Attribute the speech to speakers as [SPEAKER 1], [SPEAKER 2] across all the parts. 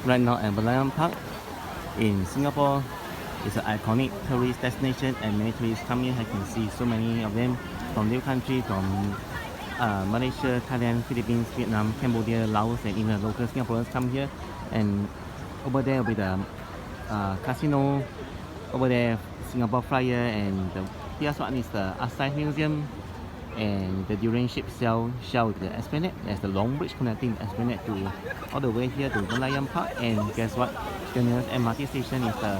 [SPEAKER 1] right now at Merlion Park in Singapore. It's an iconic tourist destination and many tourists come here. I can see so many of them from new countries, from Malaysia, Thailand, Philippines, Vietnam, Cambodia, Laos, and even local Singaporeans come here. And over there will be the casino, over there Singapore Flyer, and the last one is the Archive Museum, and the durian ship shell the Esplanade. There's the long bridge connecting the Esplanade to all the way here to Merlion Park. And guess what? The nearest MRT station is the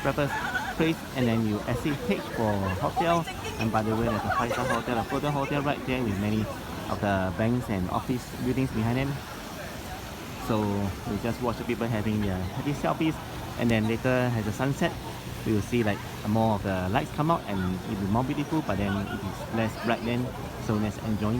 [SPEAKER 1] Breakfast Place, and then you exit H for hotel. And by the way, there's a 5-star hotel, a Fulton Hotel right there with many of the banks and office buildings behind them. So we just watch the people having their happy selfies, and then later as the sunset, we will see like more of the lights come out and it will be more beautiful, but then it is less bright then, so let's enjoy.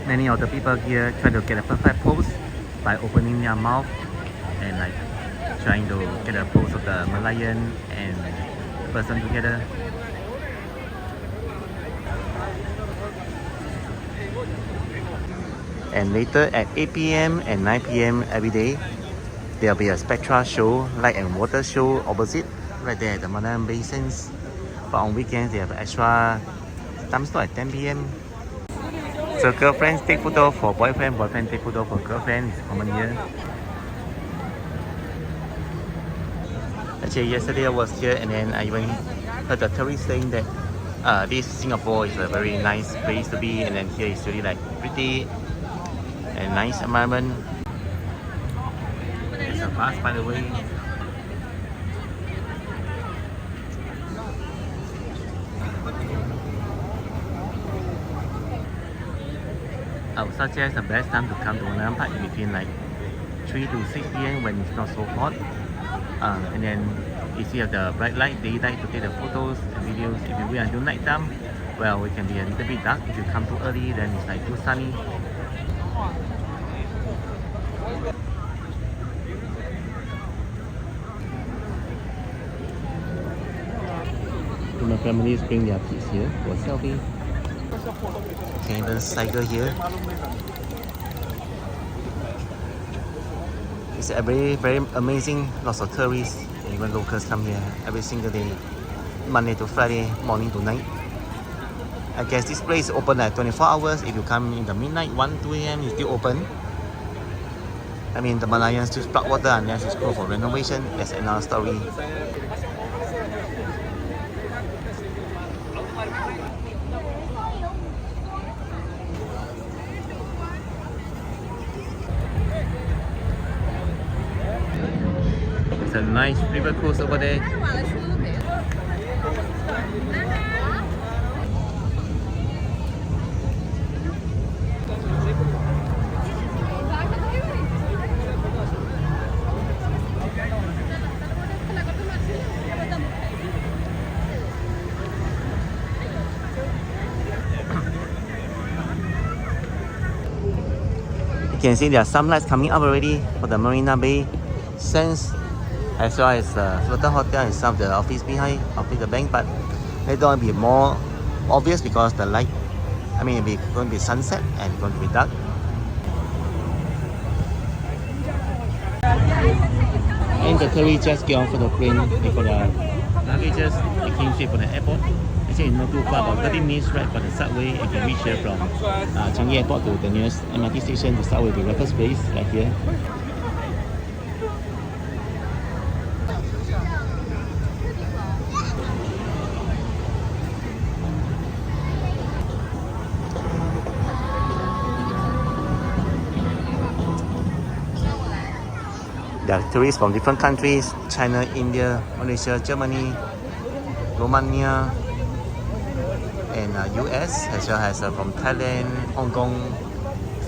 [SPEAKER 1] Many of the people here try to get a perfect pose by opening their mouth and like trying to get a pose of the Merlion and the person together. And later at 8 p.m. and 9 p.m. every day, there'll be a spectra show, light and water show opposite, right there at the Marina Bay. But on weekends they have an extra time slot at 10 p.m. So girlfriends take photo for boyfriend, boyfriend take photo for girlfriend. It's common here. Actually, yesterday I was here and then I even heard the tourists saying that this Singapore is a very nice place to be, and then here is really like pretty and nice environment. There's a bus by the way. I would suggest the best time to come to Merlion Park in between like 3 to 6 p.m. when it's not so hot. And then if you have the bright light, daylight to take the photos and videos. If you wait until night time, well, it can be a little bit dark. If you come too early, then it's like too sunny. So my families bring their kids here for selfie. You can even cycle here. It's a very amazing. Lots of tourists, even locals come here every single day, Monday to Friday, morning to night. I guess this place is open at 24 hours. If you come in the midnight, 1, 2 a.m. it's still open. I mean, the Malayans still spark water unless it's closed for renovation. That's another story. A nice river cruise over there. You can see there are some lights coming up already for the Marina Bay sense, as well as Fulton Hotel and some of the office behind, office the bank, but later on will be more obvious because the light, I mean, it's going to be sunset and it's going to be dark. And the tourists just get off for the plane, they got the luggages, they came straight for the airport. Actually, it's not too far, about 30 minutes right for the subway. You can reach here from Changi Airport to the nearest MRT station. The subway will be Breakfast Place right here. There are tourists from different countries: China, India, Malaysia, Germany, Romania, and US, as well as from Thailand, Hong Kong,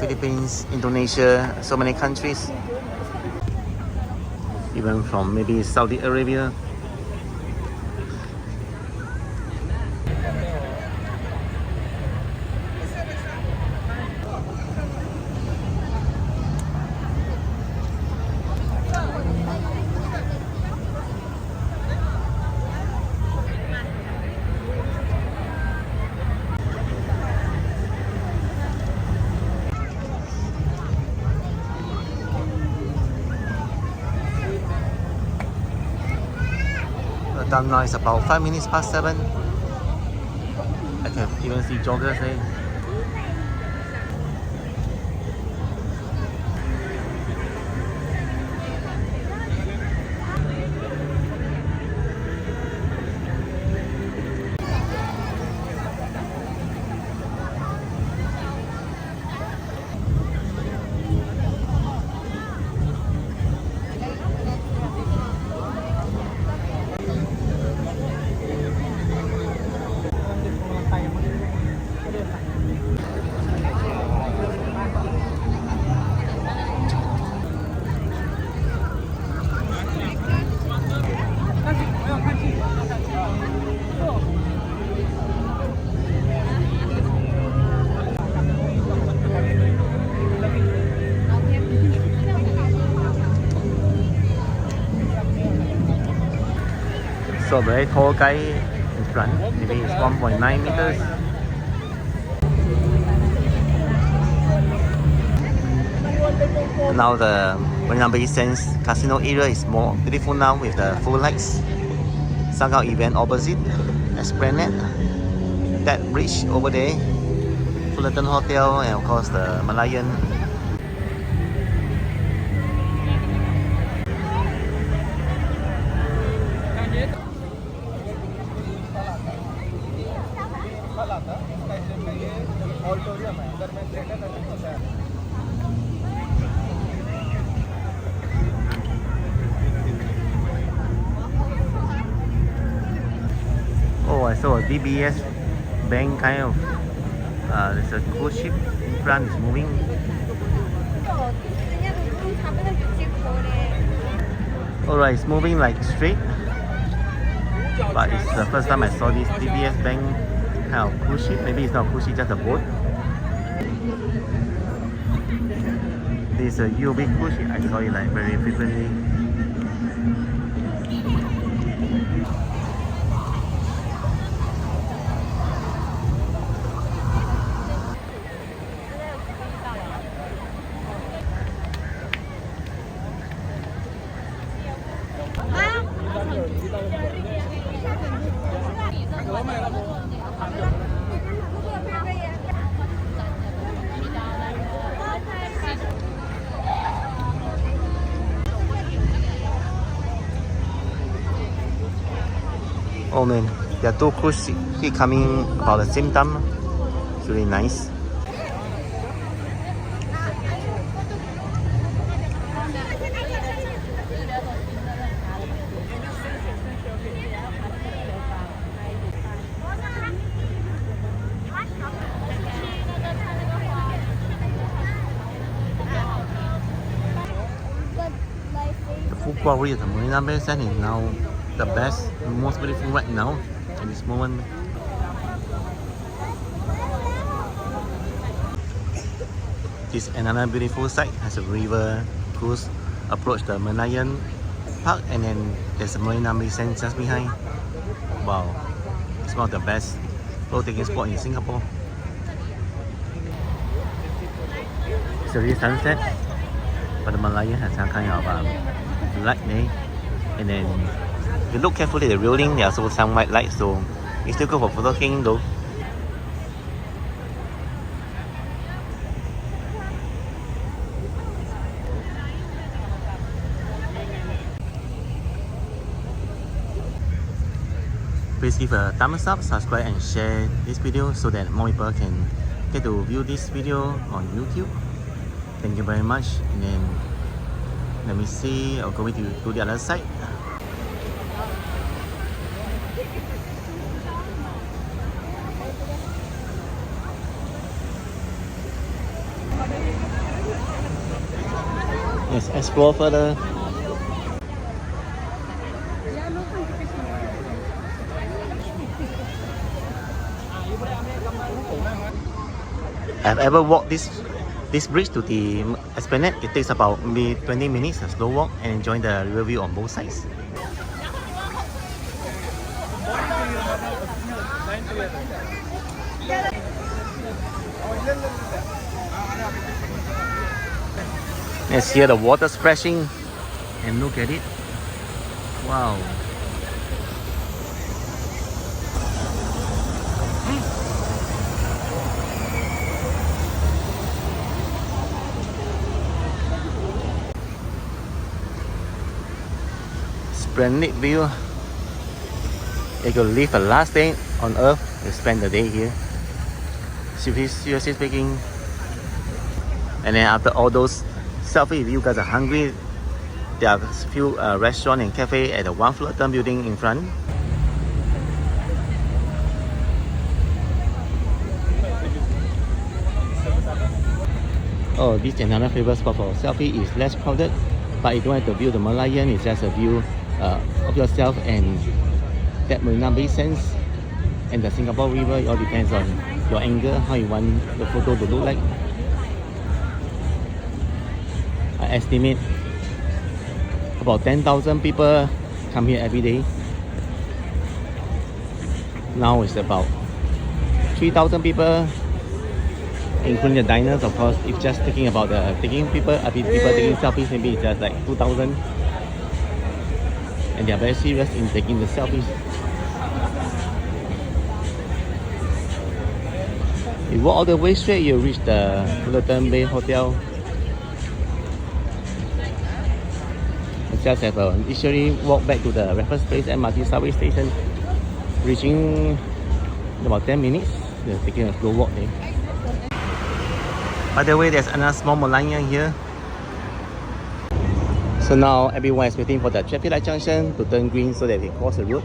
[SPEAKER 1] Philippines, Indonesia, so many countries. Even from maybe Saudi Arabia. time now is about 5 minutes past 7. I can even see joggers there. So the tall guy in front, maybe it's 1.9 meters. Now the Marina Bay Sands casino area is more beautiful now with the full lights. Somehow event opposite, Esplanade, that bridge over there, Fullerton Hotel, and of course the Merlion. Oh, I saw a DBS bank kind of, there's a cruise ship in front, is moving. Alright, it's moving like straight. But it's the first time I saw this DBS bank kind of cruise ship. Maybe it's not a cruise ship, just a boat. This is a UOB cruise ship. I saw it like very frequently. Oh man, there are two cruise ships coming about the same time. It's really nice. The full quality of the Marina Bay Sands is now the best, most beautiful right now in this moment. This another beautiful site has a river cruise approach the Merlion Park, and then there's a Marina Bay Sands just behind. Wow, it's one of the best breathtaking spot in Singapore. It's already sunset, but the Merlion has some kind of light there, and then if you look carefully at the railing, there are also some white lights, so it's still good for photo taking though. Please give a thumbs up, subscribe and share this video so that more people can get to view this video on YouTube. Thank you very much. And then let me see, I'll go to the other side. Let's explore further. I've ever walked this bridge to the Esplanade. It takes about maybe 20 minutes, a slow walk, and enjoy the river view on both sides. Let's hear the water splashing and look at it. Wow. splendid view. You could live a last day on earth and spend the day here. Seriously speaking. And then after all those selfie, if you guys are hungry, there are a few restaurants and cafe at the one floor building in front. Oh, this is another favorite spot for selfie. Is less crowded, but you don't have to view the Merlion. It's just a view of yourself and that Marina Bay sense and the Singapore River. It all depends on your angle, how you want the photo to look like. I estimate about 10,000 people come here every day. Now it's about 3,000 people, including the diners, of course. If just thinking about the people taking selfies, maybe it's just like 2,000. And they are very serious in taking the selfies. You walk all the way straight, you reach the Merlion Bay Hotel. I just have a leisurely walk back to the Raffles Place MRT subway station, reaching in about 10 minutes. They're taking a slow walk there. By the way, there's another small Merlion here. So now everyone is waiting for the traffic light junction to turn green so that they cross the road.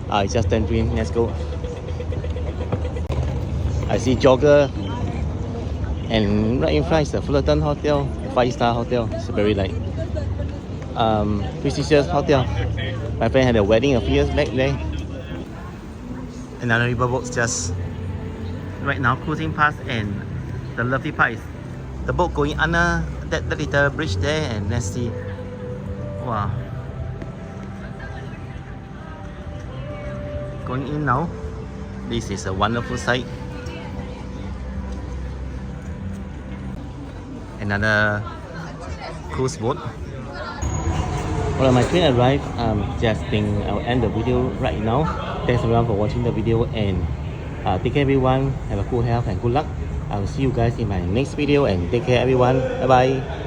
[SPEAKER 1] It just turned green. Let's go. I see jogger, and right in front is the Fullerton Hotel, 5-star hotel. It's a very like prestigious hotel. My friend had a wedding a few years back there. Another riverboat just right now cruising past, and the lovely part is the boat going under that little bridge there, and let's see. Wow. Going in now. This is a wonderful sight. Another cruise boat. Well, my train arrived. Just think I'll end the video right now. Thanks everyone for watching the video, and take care everyone. Have a cool health and good luck. I will see you guys in my next video, and take care everyone. Bye bye.